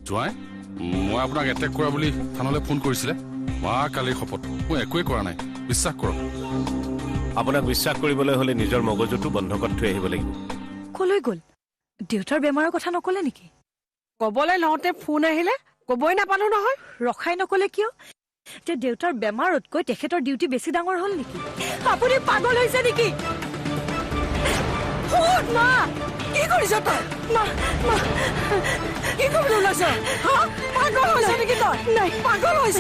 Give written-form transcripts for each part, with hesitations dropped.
জোৱাই মই আপোনাক এটেক কৰা বুলি থানালৈ ফোন কৰিছিলে মা কালিৰ শপত মই একোৱেই কৰা নাই বিশ্বাস কৰক আপোনাক বিশ্বাস কৰিবলৈ হলে নিজৰ মগজুটো বন্ধকত থৈ আহিব লাগিব কলৈ গ'ল দেউতাৰ বেমাৰৰ কথা নকলে নেকি কবলৈ লওঁতে ফোন আহিলে কবই নাপালো নহয় ৰখাই নকলে কিয় যে দেউতাৰ বেমাৰতকৈ তেখেতৰ ডিউটি বেছি ডাঙৰ হ'ল নেকি আপুনি পাগল হৈছে নেকি ফুট মা কি কৰিছ তই মা মা কি কৰিব ওলাইছ পাগল হৈছ নেকি তই নাই পাগল হৈছ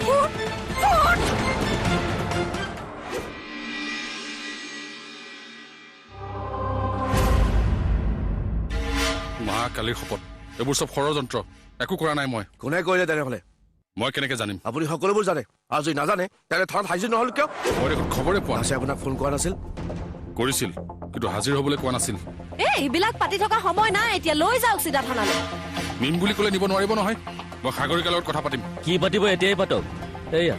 ফুট ফুট মা কালিৰ শপত এইবোৰ চব ষড়যন্ত্ৰ একো কৰা নাই মই কোনে কৰিলে তেনেহলে মই কেনেকে জানিম আপুনি সকলোবোৰ জানে আৰু যদি নাজানে তেনে থানাত হাজিৰ নহ'ল কিয় মই দেখোন খবৰে পোৱা আছে আপোনাক ফোন কৰা নাছিল কৰিছিল কিন্তু হাজিৰ হ'বলৈ কোৱা নাছিল এইবিলাক পাতি থকা সময় নাই এতিয়া লৈ যাওক চিধা থানালৈ নিম বুলি ক'লে নিব নোৱাৰিব নহয় মই সাগৰিকাৰ লগত কথা পাতিম কি পাতিব এতিয়াই পাতক এয়া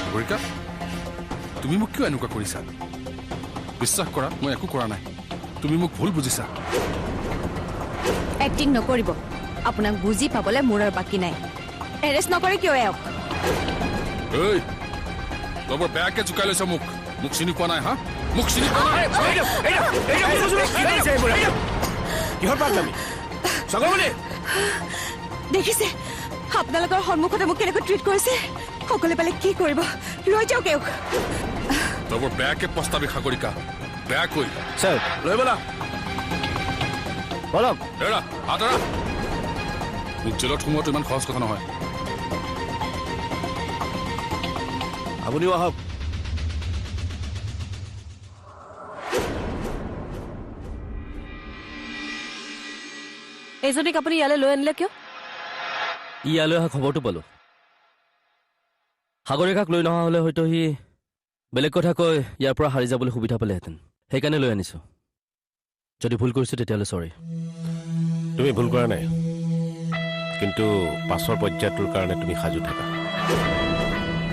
সাগৰিকা তুমি মোক কিয় এনেকুৱা কৰিছা বিশ্বাস কৰা মই একো কৰা নাই তুমি মোক ভুল বুজিছা এক্টিং নকৰিব আপোনাক বুজি পাবলৈ মোৰ আৰু বাকী নাই এৰেষ্ট নকৰে কিয় এওক এই তই বৰ বেয়াকে জোকাই লৈছ মোক মোক চিনি পোৱা নাই হা মোক চিনি পোৱা নাই কিহৰ পাত নামি চগমণি দেখিছে আপোনালোকৰ সন্মুখতে মোক কেনেকৈ ট্ৰিট কৰিছে সকলোৱে পালে কি কৰিব লৈ যাওক এওক তই বৰ বেয়াকে পস্তাবি সাগৰিকা বেয়াকৈ ছাৰ লৈ বলা বলক এৰা হাত এৰা মোক জেলত সোমোৱাটো ইমান সহজ কথা নহয় আপুনিও আহক এইজনীক আপুনি ইয়ালৈ লৈ আনিলে কিয় ইয়ালৈ অহা খবৰটো পালো সাগৰিকাক লৈ নহা হলে হয়তো সি বেলেগ কথা কৈ ইয়াৰ পৰা হাৰি যাবলৈ সুবিধা পালেহেঁতেন সেইকাৰণে লৈ আনিছো যদি ভুল কৰিছো তেতিয়াহ'লে চৰি তুমি ভুল কৰা নাই কিন্তু পাছৰ পৰ্যায়টোৰ কাৰণে তুমি সাজু থাকা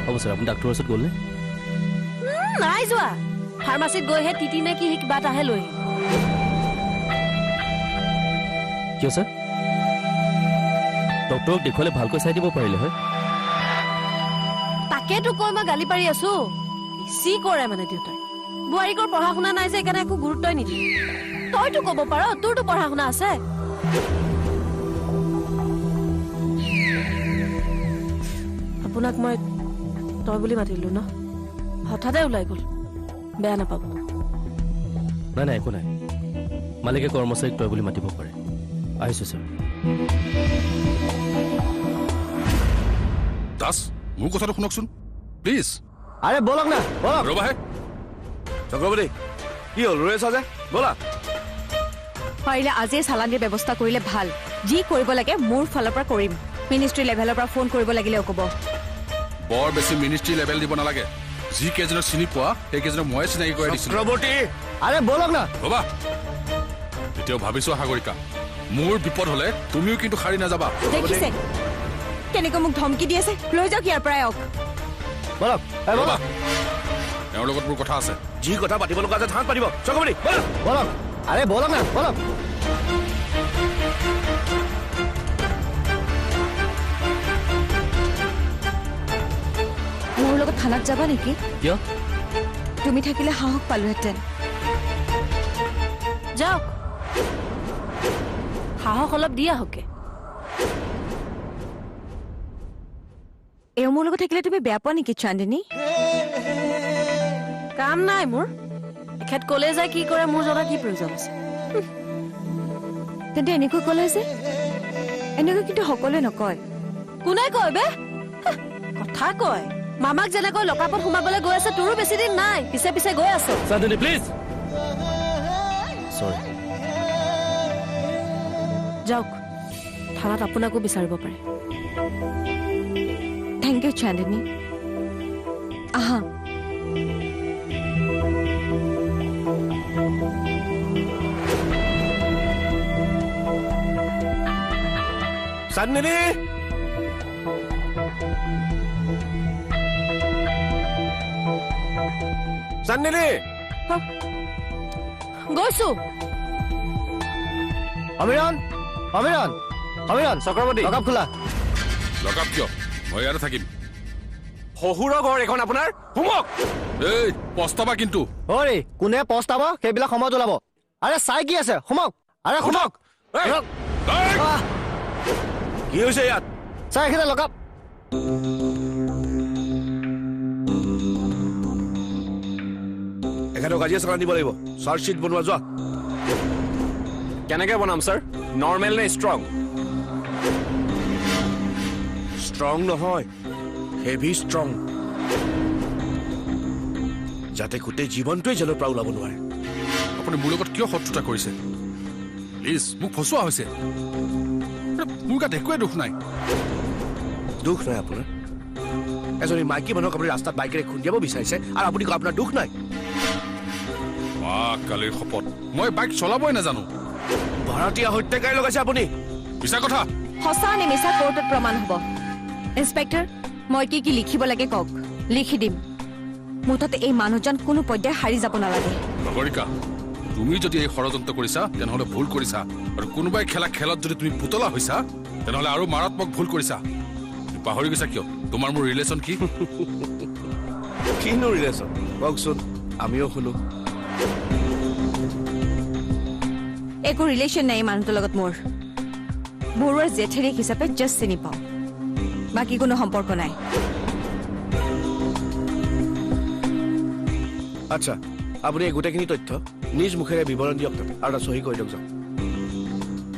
হ'ব ছাৰ আপুনি ডাক্তৰৰ ওচৰত গ'লনে নাই যোৱা ফাৰ্মাচীত গৈহে তিতি নে কি কিবা এটাহে লৈ কিয় ছাৰ ডক্তৰক দেখুৱালে ভালকৈ চাই দিব পাৰিলে হয় তাকেতো কৈ মই গালি পাৰি আছো বেছি কৰে মানে দেউতাই বোৱাৰীকৰ পঢ়া শুনা নাই যে সেইকাৰণে একো গুৰুত্বই নিদিয়ে তইতো ক'ব পাৰ তোৰতো পঢ়া শুনা আছে আপোনাক মই তই বুলি মাতিলো ন হঠাতে ওলাই গ'ল বেয়া নাপাব নাই নাই একো নাই মালিকে কৰ্মচাৰীক তই বুলি মাতিব পাৰে আহিছো ছাৰ দাস মোৰ কথাটো শুনকচোন প্লিজ আৰে বলক না বলক ৰবাহে চক্ৰৱৰ্তী কি হ'ল ৰৈ আছা যে বলা পাৰিলে আজিয়ে চালান দিয়াৰ ব্যৱস্থা কৰিলে ভাল যি কৰিব লাগে মোৰ ফালৰ পৰা কৰিম মিনিষ্ট্ৰী লেভেলৰ পৰা ফোন কৰিব লাগিলেও ক'ব বৰ বেছি মিনিষ্ট্ৰী লেভেল দিব নালাগে যি কেইজনক চিনি পোৱা সেইকেইজনক মই চিনাকি কৰাই দিছিলো চক্ৰৱৰ্তী আৰে বলক না ৰবা এতিয়াও ভাবিছো সাগৰিকা মোৰ বিপদ হলে তুমিও কিন্তু সাৰি নাযাবা দেখিছে কেনেকৈ মোক ধমকি দি আছে লৈ যাওক ইয়াৰ পৰা এওক বলক ৰবা তেওঁৰ লগত মোৰ কথা আছে যি কথা পাতিব লগা আছে থানাত পাতিব চক্ৰৱৰ্তী বলা বলক আৰে বলক না বলক মোৰ লগত থানাত যাবা নেকি কিয় তুমি থাকিলে সাহস পালোহেঁতেন যাওক সাহস অলপ দি আহকে এওঁ মোৰ লগত থাকিলে তুমি বেয়া পোৱা নেকি চান্দিনী কাম নাই মোৰ এখেত কলে যায় কি কৰে মোৰ জনা কি প্ৰয়োজন আছে তেন্তে এনেকৈ ক'লে যে এনেকৈ কিন্তু সকলোৱে নকয় কোনে কয় বে কথা কয় মামাক যেনেকৈ লকাপত সোমাবলৈ গৈ আছে তোৰো বেছি দিন নাই পিছে পিছে গৈ আছে চান্দনী প্লিজ চৰি যাওক থানাত আপোনাকো বিচাৰিব পাৰে থেংক ইউ চান্দিনী আহা চান্দনী চান্দনী গৈছো অমিৰণ অমিৰণ অমিৰণ চক্ৰৱৰ্তী লগাপ খোলা লগাপ কিয় মই ইয়াতে থাকিম শহুৰৰ ঘৰ এখন আপোনাৰ সোমক এই পস্তাবা কিন্তু অৰে কোনে পস্তাব সেইবিলাক সময়ত ওলাব আৰে চাই কি আছে সোমক আৰে সোমক এই, ৰক। এই, আহ, কি হৈছে ইয়াত চাই এইখিনিতে লগাপ এখেতক আজিয়ে চালান দিব লাগিব চাৰ্জশ্বিট বনোৱা যোৱা কেনেকে বনাম ছাৰ নৰ্মেল নে ষ্ট্ৰং ষ্ট্ৰং নহয় হেভি ষ্ট্ৰং যাতে গোটেই জীৱনটোৱে জেলৰ পৰা ওলাব নোৱাৰে আপুনি মোৰ লগত কিয় শত্ৰুতা কৰিছে প্লিজ মোক ফচোৱা হৈছে মোৰ গাত একোৱে দুখ নাই দুখ নাই আপোনাৰ এজনী মাইকী মানুহক আপুনি ৰাস্তাত বাইকেৰে খুন্দিয়াব বিচাৰিছে আৰু আপুনি কয় আপোনাৰ দুখ নাই কালিৰ শপত মই বাইক চলাবই নাজানো ভাড়াতীয়া হত্যাকাৰী লগাইছে আপুনি মিছা কথা সঁচা নে মিছা কোৰ্টত প্ৰমাণ হ'ব ইন্সপেক্টৰ মই কি লিখিব লাগে কওক লিখি দিম মুঠতে এই মানুহজন কোনো পৰ্যায় হাৰি যাব নালাগে নগৰিকা তুমি যদি এই ষড়যন্ত্ৰ কৰিছা তেনেহ'লে ভুল কৰিছা আৰু কোনোবাই খেলা খেলত যদি তুমি পুতলা হৈছা তেনেহ'লে আৰু মাৰাত্মক ভুল কৰিছা তুমি পাহৰি গৈছা কিয় তোমাৰ মোৰ ৰিলেশ্যন কি কিনো ৰিলেশ্যন কওকচোন আমিও শুনো একো ৰিলেশ্যন নাই এই মানুহটোৰ লগত মোৰ বৰুৱাৰ জেঠেৰিক হিচাপে জাষ্ট চিনি পাওঁ বাকী কোনো সম্পৰ্ক নাই আচ্ছা আপুনি এই গোটেইখিনি তথ্য নিজ মুখেৰে বিৱৰণ দিয়ক তাতে আৰু এটা চহী কৰি দিয়ক যাওক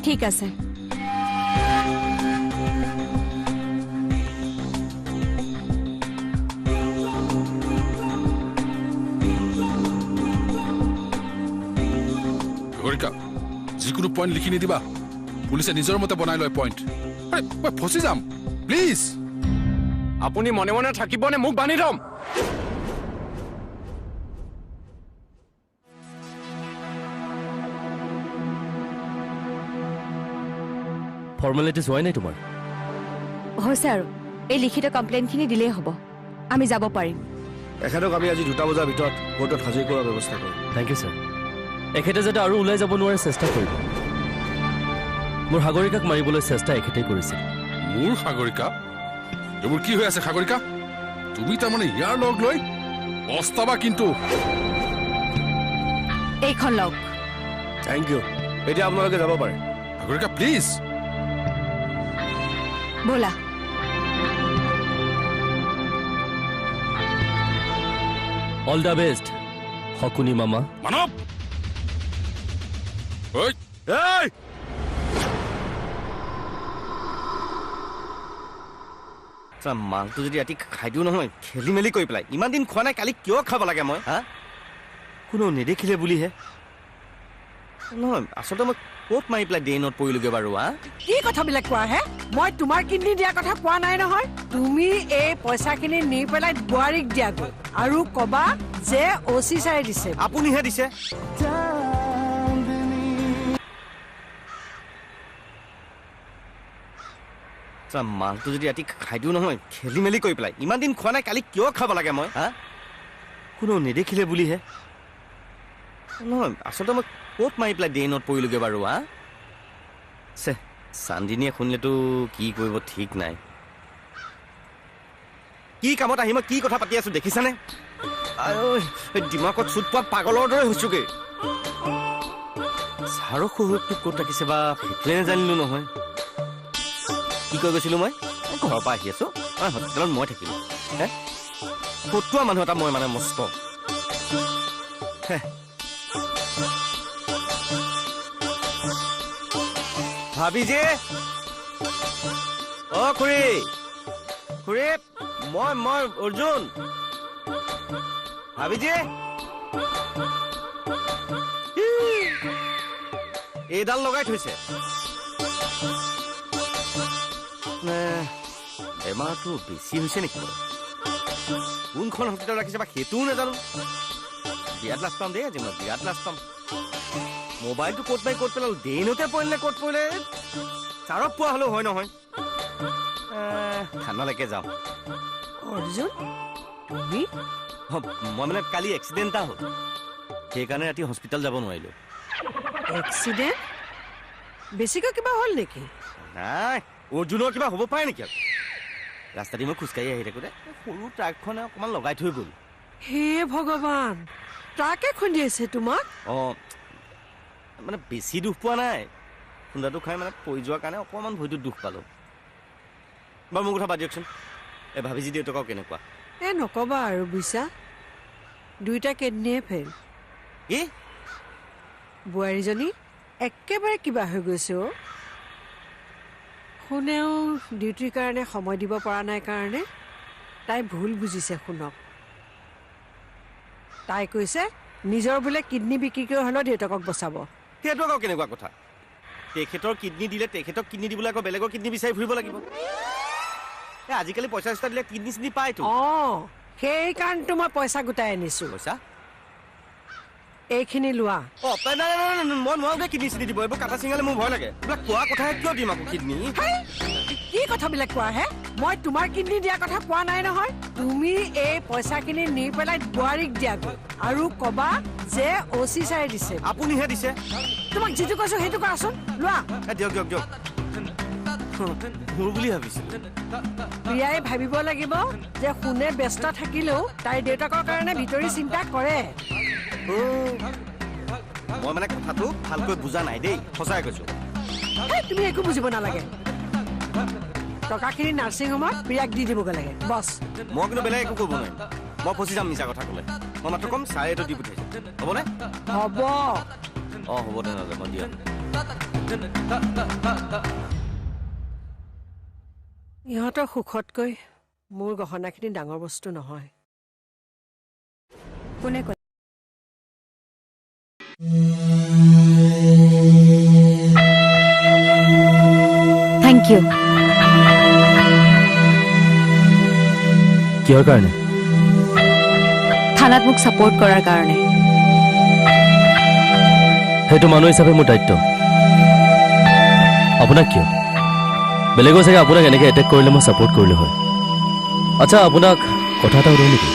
ঠিক আছে নগৰিকা যিকোনো পইণ্ট লিখি নিদিবা পুলিচে নিজৰ মতে বনাই লয় পইণ্ট মই ফচি যাম প্লিজ আপুনি মনে মনে থাকিব নে মোক বান্ধি থম ফৰ্মেলিটিজ হোৱাই নাই তোমাৰ হৈছে আৰু এই লিখিত কমপ্লেইনখিনি দিলেই হ'ব আমি যাব পাৰিম এখেতক আমি আজি 2টা বজাৰ ভিতৰত কোৰ্টত হাজিৰ কৰাৰ ব্যৱস্থা কৰিম থেংক ইউ ছাৰ এখেতে যাতে আৰু ওলাই যাব নোৱাৰে চেষ্টা কৰিব মোৰ সাগৰিকাক মাৰিবলৈ চেষ্টা এখেতেই কৰিছিল মোৰ সাগৰিকা এইবোৰ কি হৈ আছে সাগৰিকা তুমি তাৰমানে ইয়াৰ লগ লৈ পস্তাবা কিন্তু এইখন লওক থেংক ইউ এতিয়া আপোনালোকে যাব পাৰে সাগৰিকা প্লিজ ব'লা অল দ্য বেষ্ট শকুনি মামা মানৱ ঐ এই মালটো যদি ৰাতি খাই দিওঁ নহয় খেলি মেলি কৰি পেলাই ইমান দিন খোৱা নাই কালি কিয় খাব লাগে মই হা কোনো নেদেখিলে বুলিহে নহয় আচলতে মই ক'ত মাৰি পেলাই ড্ৰেইনত পৰিলোগে বাৰু হা কি কথাবিলাক কোৱা হে মই তোমাৰ কিডনী দিয়া কথা কোৱা নাই নহয় তুমি এই পইচাখিনি নি পেলাই বোৱাৰীক দিয়াগৈ আৰু কবা যে অচি চাই দিছে আপুনিহে দিছে মালটো যদি ৰাতি খাই দিওঁ নহয় খেলি মেলি কৰি পেলাই ইমান দিন খোৱা নাই কালি কিয় খাব লাগে মই হা কোনো নেদেখিলে বুলিহে নহয় আচলতে মই ক'ত মাৰি পেলাই ড্ৰেইনত পৰিলোগে বাৰু হা চে চান্দিনীয়ে শুনিলেতো কি কৰিব ঠিক নাই কি কামত আহি মই কি কথা পাতি আছো দেখিছানে ডিমাকত চুট পোৱা পাগলৰ দৰে হৈছোগে ছাৰক শহুৰকটো ক'ত ৰাখিছে বা সেইটোৱে নাজানিলো নহয় কি কৈ গৈছিলো মই ঘৰৰ পৰা আহি আছো হস্পিটেলত মই থাকিলো হে ফটোৱা মানুহ এটা মই মানে মস্ত ভাবি যে অ খুৰী খুৰী মই অৰ্জুন ভাবি যে এইডাল লগাই থৈছে বেমাৰটো বেছি হৈছে নেকি বাৰু কোনখন হস্পিটেলত ৰাখিছে বা সেইটোও নাজানো বিৰাট লাজ পাম দেই আজি মই বিৰাট লাজ পাম মোবাইলটো ক'ত পাই ক'ত পেলালো ড্ৰেইনতে পৰিলে ক'ত পৰিলে ছাৰক পোৱা হ'লেও হয় নহয় থানালৈকে যাওঁ অৰ্জুন তুমি মই মানে কালি এক্সিডেণ্ট এটা হ'ল সেইকাৰণে ৰাতি হস্পিটেল যাব নোৱাৰিলোঁ। এক্সিডেণ্ট? বেছিকৈ কিবা হ'ল নেকি? নাই, অৰ্জুনৰ কিবা হ'ব পাৰে নেকি? ৰাস্তা দি মই খোজকাঢ়ি আহি থাকোঁতে সৰু ট্ৰাকখনে অকণমান লগাই থৈ গ'ল। হে ভগৱান, ট্ৰাকে খুন্দিয়াইছে তোমাক? অঁ, মানে বেছি দুখ পোৱা নাই, খুন্দাটো খাই মানে পৰি যোৱাৰ কাৰণে অকণমান ভৰিটোত দুখ পালোঁ। বাৰু মোৰ কথা বাদ দিয়কচোন, এই ভাবিজি দেউতাকক কেনেকুৱা? নক'বা আৰু বুইছা, দুইটা কিডনীয়ে ফেইল। কি? বোৱাৰীজনী একেবাৰে কিবা হৈ গৈছে অ'। শুনেও ডিউটিৰ কাৰণে সময় দিব পৰা নাই কাৰণে তাই ভুল বুজিছে শুনক। তাই কৈছে নিজৰ বোলে কিডনী বিক্ৰী কৰি হ'লেও দেউতাকক বচাব। সেইটো আকৌ কেনেকুৱা কথা? তেখেতৰ কিডনী দিলে তেখেতক কিডনী দিবলৈ আকৌ বেলেগৰ কিডনী বিচাৰি ফুৰিব লাগিব? আজিকালি পইচা চইচা দিলে কিডনী চিডনী পায়তো। অঁ, সেইকাৰণেতো মই পইচা গোটাই আনিছোঁ। পইচা? এইখিনি লোৱা। অঁ, নাই মই নোৱাৰো দেই কিডনী চিডনী দিব, এইবোৰ কাটা চিঙালে মোৰ ভয় লাগে। এইবিলাক কোৱা কথাহে কিয় দিম আকৌ কিডনী? কি কথাবিলাক কোৱা হে? মই তোমাৰ কিডনী দিয়াৰ কথা কোৱা নাই নহয়। তুমি এই পইচাখিনি নি পেলাই বোৱাৰীক দিয়াগৈ আৰু ক'বা যে OC ছাৰে দিছে। আপুনিহে দিছে। তোমাক যিটো কৈছো সেইটো কৰাচোন, লোৱা। দিয়ক দিয়ক দিয়ক, মোৰ বুলি ভাবিছিলো। প্ৰিয়াই ভাবিব লাগিব যে শুনে ব্যস্ত থাকিলেও তাইৰ দেউতাকৰ কাৰণে ভিতৰি চিন্তা কৰে। মই মানে কথাটো ভালকৈ বুজা নাই দেই, সঁচাই কৈছো। তুমি একো বুজিব নালাগে, টকাখিনি নাৰ্ছিং হোমত প্ৰিয়াক দি দিবগৈ লাগে বছ। মই কিন্তু বেলেগ একো কৰিব নোৱাৰিম, মই ফচি যাম মিছা কথা ক'লে। মই মাত্ৰ ক'ম ছাৰে এইটো দি পঠিয়াইছে, হ'বনে? হ'ব। অঁ হ'ব তেনেহ'লে, মই দিয়ক। ইহঁতৰ সুখতকৈ মোৰ গহনাখিনি ডাঙৰ বস্তু নহয়। কোনে ক'লে? Thank you. কিহৰ কাৰণে? থানাত মোক ছাপোৰ্ট কৰাৰ কাৰণে। সেইটো মানুহ হিচাপে মোৰ দায়িত্ব। আপোনাক কিয়? বেলেগৰ চাগে আপোনাক এনেকৈ এটেক কৰিলে মই ছাপোৰ্ট কৰিলোঁ হয়। আচ্ছা, আপোনাক কথা এটা সুধো নেকি?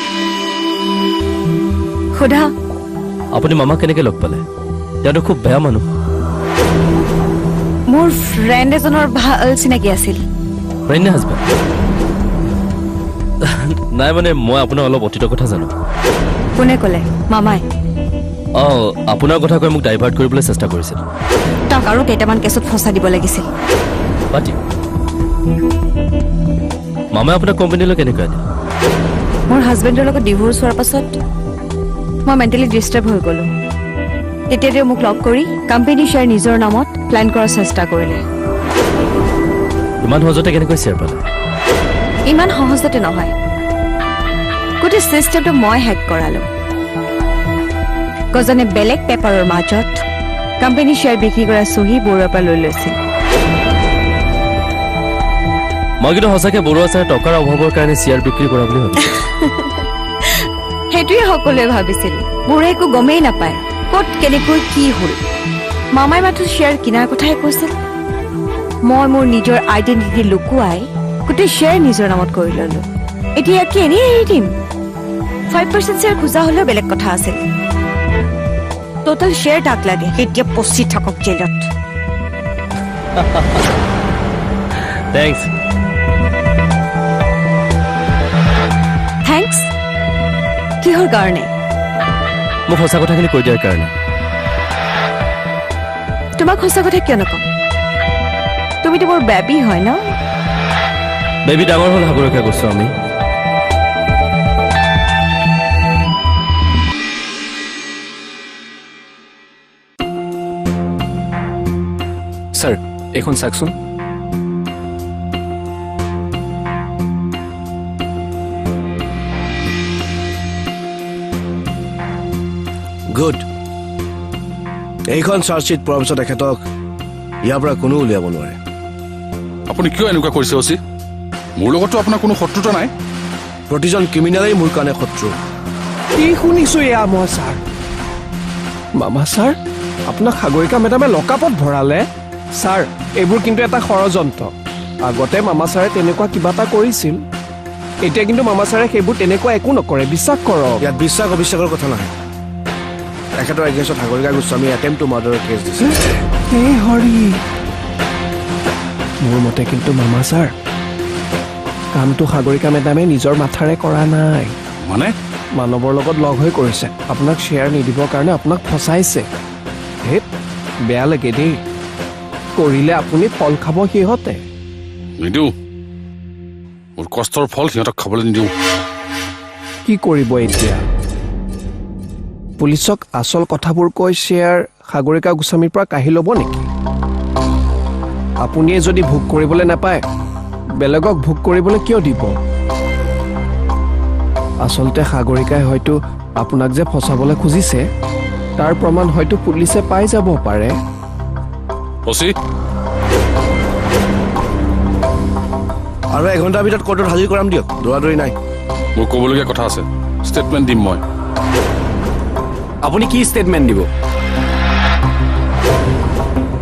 সোধা। আপুনি মামাক কেনেকৈ লগ পালে? তেওঁতো খুব বেয়া মানুহ। মোৰ ফ্ৰেণ্ড এজনৰ ভাল চিনাকি আছিল। ফ্ৰেণ্ড নে হাজবেণ্ড? নাই মানে মই আপোনাৰ অলপ অতীতৰ কথা জানো। কোনে ক'লে? মামাই? অঁ, আপোনাৰ কথা কৈ মোক ডাইভাৰ্ট কৰিবলৈ চেষ্টা কৰিছিল। তাক আৰু কেইটামান কেছত ফচা দিব লাগিছিল। পাতি মামাই আপোনাৰ কোম্পানীলৈ কেনেকৈ আনে? মোৰ হাজবেণ্ডৰ লগত ডিভোৰ্চ হোৱাৰ পাছত মই মেণ্টেলি ডিষ্টাৰ্ব হৈ গ'লোঁ। তেতিয়া তেওঁ মোক লগ কৰি কোম্পানী শ্বেয়াৰ নিজৰ নামত প্লেন কৰাৰ চেষ্টা কৰিলে। ইমান সহজতে কেনেকৈ শ্বেয়াৰ পালে? ইমান সহজতে নহয়, গোটেই চিষ্টেমটো মই হেক কৰালোঁ। গজনে বেলেগ পেপাৰৰ মাজত কোম্পানী শ্বেয়াৰ বিক্ৰী কৰা চহী বৰুৱাৰ পৰা লৈ লৈছিল। মই কিন্তু সঁচাকৈ বৰুৱা ছাৰে টকাৰ অভাৱৰ কাৰণে শ্বেয়াৰ বিক্ৰী কৰা বুলি ভাবিছোঁ। সেইটোৱে সকলোৱে ভাবিছিল। বৰুৱাই একো গমেই নাপায় ক'ত কেনেকৈ কি হ'ল। মামাই মাথো শ্বেয়াৰ কিনাৰ কথাই কৈছিল। মই মোৰ নিজৰ আইডেণ্টিটি লুকুৱাই গোটেই শ্বেয়াৰ নিজৰ নামত কৰি ল'লোঁ। এতিয়া কি এনেই এৰি দিম? 5% শ্বেয়াৰ খোজা হ'লেও বেলেগ কথা আছিল। টোটেল শ্বেয়াৰ তাক লাগে, এতিয়া পচি থাকক জেলত। থেংকছ। থেংকছ? কিহৰ কাৰণে? মোক সঁচা কথাখিনি কৈ দিয়াৰ কাৰণে। তোমাক সঁচা কথা কিয় নকম? তুমিতো মোৰ বেবী হয় ন? বেবী ডাঙৰ হ'ল সাগৰকে কৈছোঁ আমি। ছাৰ এইখন চাওকচোন। গুড। এইখন চাৰ্জশ্বিট পোৱাৰ পিছত তেখেতক ইয়াৰ পৰা কোনো উলিয়াব নোৱাৰে। আপুনি কিয় এনেকুৱা কৰিছে অচি? মোৰ লগতো আপোনাৰ কোনো শত্ৰুতা নাই। প্ৰতিজন ক্ৰিমিনেলেই মোৰ কাৰণে শত্ৰু। কি শুনিছো এয়া মই ছাৰ? মামা ছাৰ, আপোনাক সাগৰিকা মেডামে লকআপত ভৰালে? ছাৰ, এইবোৰ কিন্তু এটা ষড়যন্ত্ৰ। আগতে মামা ছাৰে তেনেকুৱা কিবা এটা কৰিছিল, এতিয়া কিন্তু মামা ছাৰে সেইবোৰ তেনেকুৱা একো নকৰে, বিশ্বাস কৰক। ইয়াত বিশ্বাস অবিশ্বাসৰ কথা নাহে। এখেতৰ এগেইনষ্টত সাগৰিকা গোস্বামী এটেম্প টু মাৰ্ডাৰৰ কেছ দিছে হে হৰি মোৰ মতে কিন্তু মামা ছাৰ কামটো সাগৰিকা মেডামে নিজৰ মাথাৰে কৰা নাই মানে মানৱৰ লগত লগ হৈ কৰিছে আপোনাক শ্বেয়াৰ নিদিবৰ কাৰণে আপোনাক ফচাইছে হে বেয়া লাগে দেই কৰিলে আপুনি ফল খাব সিহঁতে নিদিওঁ মোৰ কষ্টৰ ফল সিহঁতক খাবলৈ নিদিওঁ কি কৰিব এতিয়া পুলিচক আচল কথাবোৰ কৈ শ্বেয়াৰ সাগৰিকা গোস্বামীৰ পৰা কাঢ়ি ল'ব নেকি আপুনিয়ে যদি ভোগ কৰিবলৈ নাপায় বেলেগক ভোগ কৰিবলৈ কিয় দিব আচলতে সাগৰিকাই হয়তো আপোনাক যে ফচাবলৈ খুজিছে তাৰ প্ৰমাণ হয়তো পুলিচে পাই যাব পাৰে আৰু এঘণ্টাৰ ভিতৰত কোৰ্টত হাজিৰ কৰাম দিয়ক দৌৰাদৌৰি নাই মোৰ ক'বলগীয়া কথা আছে ষ্টেটমেণ্ট দিম মই আপুনি কি ষ্টেটমেণ্ট দিব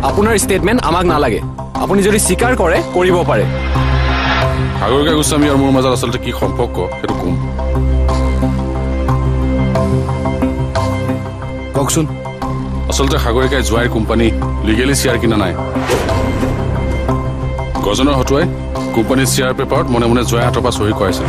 আপোনাৰ ষ্টেটমেণ্ট আমাক নালাগে আপুনি যদি স্বীকাৰ কৰে কৰিব পাৰে সাগৰিকা গোস্বামী আৰু মোৰ মাজত আচলতে কি সম্পৰ্ক সেইটো কম কওকচোন আচলতে সাগৰিকাই জোৱাইৰ কোম্পানী লিগেলি শ্বেয়াৰ কিনা নাই গজনৰ হতুৱাই কোম্পানীৰ শ্বেয়াৰ পেপাৰত মনে মনে জোৱাই হাতৰ পৰা চহী কৰাইছিল